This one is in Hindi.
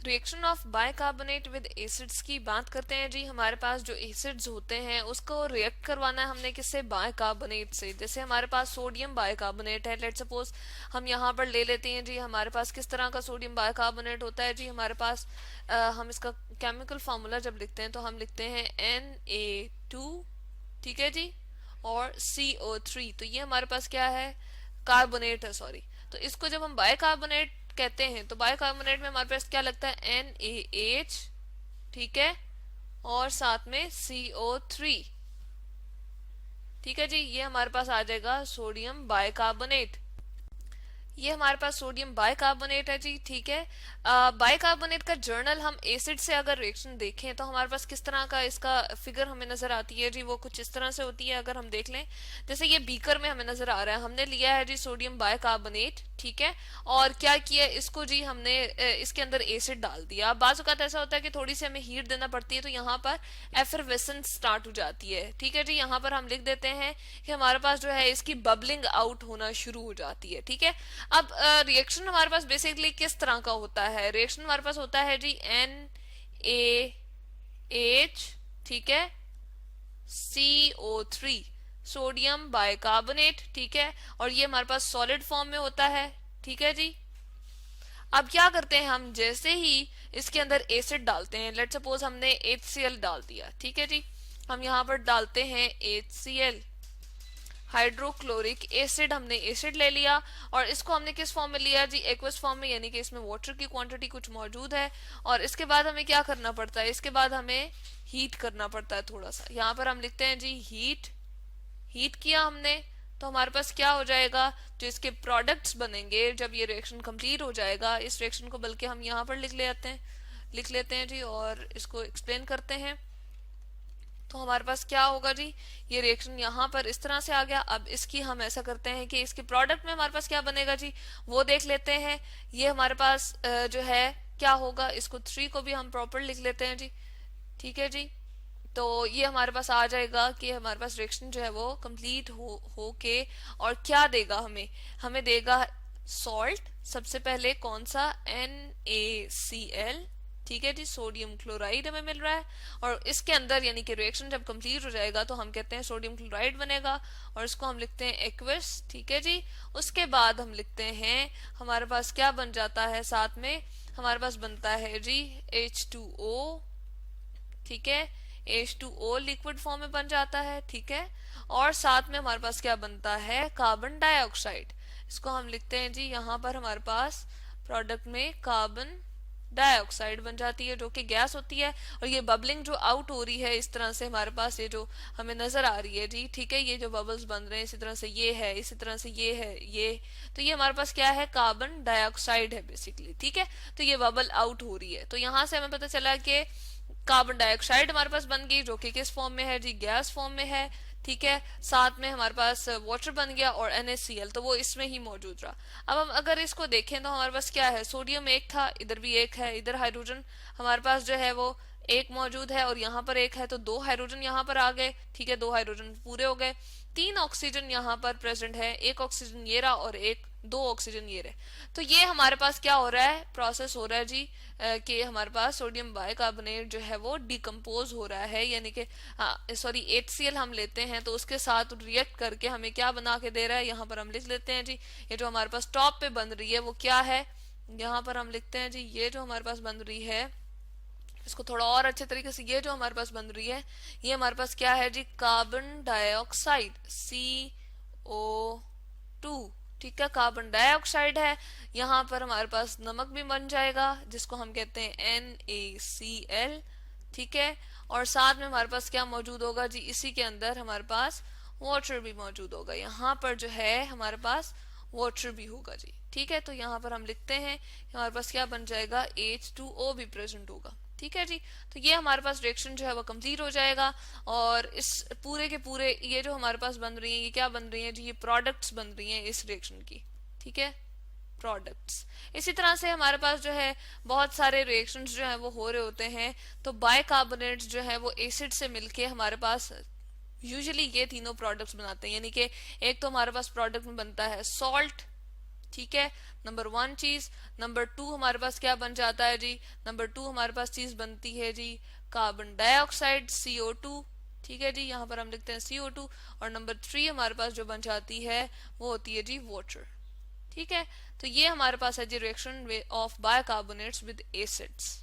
Reaction of bicarbonate with acids की बात करते हैं जी। हमारे पास जो एसिड्स होते हैं उसको रिएक्ट करवाना है हमने किससे, बाइकार्बोनेट से। जैसे हमारे पास सोडियम बाइकार्बोनेट है, लेट सपोज हम यहाँ पर ले लेते हैं जी। हमारे पास किस तरह का सोडियम बाइकार्बोनेट होता है जी, हमारे पास हम इसका केमिकल फार्मूला जब लिखते हैं तो हम लिखते हैं Na2, ठीक है जी, और CO3। तो ये हमारे पास क्या है, कार्बोनेट है, सॉरी। तो इसको जब हम बाइकार्बोनेट कहते हैं तो बाइकार्बोनेट में हमारे पास क्या लगता है, NaH, ठीक है, और साथ में CO3, ठीक है जी। ये हमारे पास आ जाएगा सोडियम बाइकार्बोनेट। ये हमारे पास सोडियम बाइकार्बोनेट है जी, ठीक है। बाइकार्बोनेट का जर्नल हम एसिड से अगर रिएक्शन देखें तो हमारे पास किस तरह का इसका फिगर हमें नजर आती है जी, वो कुछ इस तरह से होती है। अगर हम देख लें, जैसे ये बीकर में हमें नजर आ रहा है, हमने लिया है जी सोडियम बाइकार्बोनेट, ठीक है, और क्या किया इसको जी, हमने इसके अंदर एसिड डाल दिया। अब बाज़ औक़ात ऐसा होता है कि थोड़ी सी हमें हीट देना पड़ती है, तो यहाँ पर एफरवेसेंस स्टार्ट हो जाती है, ठीक है जी। यहाँ पर हम लिख देते हैं कि हमारे पास जो है इसकी बबलिंग आउट होना शुरू हो जाती है, ठीक है। अब रिएक्शन हमारे पास बेसिकली किस तरह का होता है, रिएक्शन हमारे पास होता है जी NaH, ठीक है, CO3, सोडियम बाइकार्बोनेट, ठीक है, और ये हमारे पास सॉलिड फॉर्म में होता है, ठीक है जी। अब क्या करते हैं हम, जैसे ही इसके अंदर एसिड डालते हैं, लेट सपोज हमने HCl डाल दिया, ठीक है जी, हम यहाँ पर डालते हैं HCl, हाइड्रोक्लोरिक एसिड, हमने एसिड ले लिया और इसको हमने किस फॉर्म में लिया जी, एक्वस फॉर्म में, यानी कि इसमें वाटर की क्वांटिटी कुछ मौजूद है। और इसके बाद हमें क्या करना पड़ता है, इसके बाद हमें हीट करना पड़ता है थोड़ा सा। यहाँ पर हम लिखते हैं जी हीट, हीट किया हमने, तो हमारे पास क्या हो जाएगा, जो इसके प्रोडक्ट्स बनेंगे जब ये रिएक्शन कंप्लीट हो जाएगा, इस रिएक्शन को बल्कि हम यहाँ पर लिख लेते हैं जी, और इसको एक्सप्लेन करते हैं। तो हमारे पास क्या होगा जी, ये रिएक्शन यहाँ पर इस तरह से आ गया। अब इसकी हम ऐसा करते हैं कि इसके प्रोडक्ट में हमारे पास क्या बनेगा जी, वो देख लेते हैं। ये हमारे पास जो है क्या होगा, इसको 3 को भी हम प्रॉपर लिख लेते हैं जी, ठीक है जी। तो ये हमारे पास आ जाएगा कि हमारे पास रिएक्शन जो है वो कंप्लीट हो के और क्या देगा हमें, हमें देगा सॉल्ट। सबसे पहले कौन सा, NaCl, ठीक है जी, सोडियम क्लोराइड हमें मिल रहा है। और इसके अंदर यानी कि रिएक्शन जब कंप्लीट हो जाएगा तो हम कहते हैं सोडियम क्लोराइड बनेगा, और इसको हम लिखते हैं एक्वस, ठीक है जी। उसके बाद हम लिखते हैं, हमारे पास क्या बन जाता है, साथ में हमारे पास बनता है जी H2O, ठीक है, H2O लिक्विड फॉर्म में बन जाता है, ठीक है। और साथ में हमारे पास क्या बनता है, कार्बन डाइऑक्साइड। इसको हम लिखते हैं जी, यहाँ पर हमारे पास प्रोडक्ट में कार्बन डाइऑक्साइड बन जाती है, जो कि गैस होती है। और ये बबलिंग जो आउट हो रही है इस तरह से हमारे पास, ये जो हमें नजर आ रही है जी, ठीक है, ये जो बबल्स बन रहे हैं इसी तरह से ये है, इसी तरह से ये है, ये, तो ये हमारे पास क्या है, कार्बन डाइऑक्साइड है बेसिकली, ठीक है। तो ये बबल आउट हो रही है, तो यहाँ से हमें पता चला कि कार्बन डाइऑक्साइड हमारे पास बन गई, जो कि किस फॉर्म में है जी, गैस फॉर्म में है, ठीक है। साथ में हमारे पास वाटर बन गया और NaCl, तो वो इसमें ही मौजूद रहा। अब हम अगर इसको देखें तो हमारे पास क्या है, सोडियम एक था, इधर भी एक है, इधर हाइड्रोजन हमारे पास जो है वो एक मौजूद है और यहाँ पर एक है, तो 2 हाइड्रोजन यहाँ पर आ गए, ठीक है, 2 हाइड्रोजन पूरे हो गए। 3 ऑक्सीजन यहाँ पर प्रेजेंट है, एक ऑक्सीजन ये रहा और एक 2 ऑक्सीजन ये रहे। तो ये हमारे पास क्या हो रहा है, प्रोसेस हो रहा है जी, कि हमारे पास सोडियम बाइकार्बोनेट जो है वो डिकम्पोज हो रहा है, यानी कि सॉरी HCl हम लेते हैं तो उसके साथ रिएक्ट करके हमें क्या बना के दे रहा है, यहाँ पर हम लिख लेते हैं जी, ये जो हमारे पास टॉप पे बन रही है वो क्या है, यहाँ पर हम लिखते हैं जी, ये जो हमारे पास बन रही है, इसको थोड़ा और अच्छे तरीके से, ये जो हमारे पास बन रही है, ये हमारे पास क्या है जी, कार्बन डाइऑक्साइड, CO2, ठीक है, कार्बन डाइऑक्साइड है। यहाँ पर हमारे पास नमक भी बन जाएगा जिसको हम कहते हैं NaCl, ठीक है। और साथ में हमारे पास क्या मौजूद होगा जी, इसी के अंदर हमारे पास वाटर भी मौजूद होगा, यहाँ पर जो है हमारे पास वाटर भी होगा जी, ठीक है। तो यहाँ पर हम लिखते हैं हमारे पास क्या बन जाएगा, H2O भी प्रेजेंट होगा, ठीक है जी। तो ये हमारे पास रिएक्शन जो है वो कंप्लीट हो जाएगा। और इस पूरे के पूरे ये जो हमारे पास बन रही है, ये क्या बन रही है जी, ये प्रोडक्ट्स बन रही हैं इस रिएक्शन की, ठीक है, प्रोडक्ट्स। इसी तरह से हमारे पास जो है बहुत सारे रिएक्शंस जो है वो हो रहे होते हैं। तो बाइकार्बोनेट्स जो है वो एसिड से मिलके हमारे पास यूजुअली ये तीनों प्रोडक्ट्स बनाते हैं, यानी कि एक तो हमारे पास प्रोडक्ट में बनता है सॉल्ट, ठीक है, नंबर वन चीज। नंबर टू हमारे पास क्या बन जाता है जी? नंबर टू हमारे पास चीज बनती है जी कार्बन डाइऑक्साइड CO2। ठीक है जी, यहाँ पर हम लिखते हैं CO2। और नंबर थ्री हमारे पास जो बन जाती है वो होती है जी वाटर। ठीक है, तो ये हमारे पास है जी reaction of bicarbonates with acids.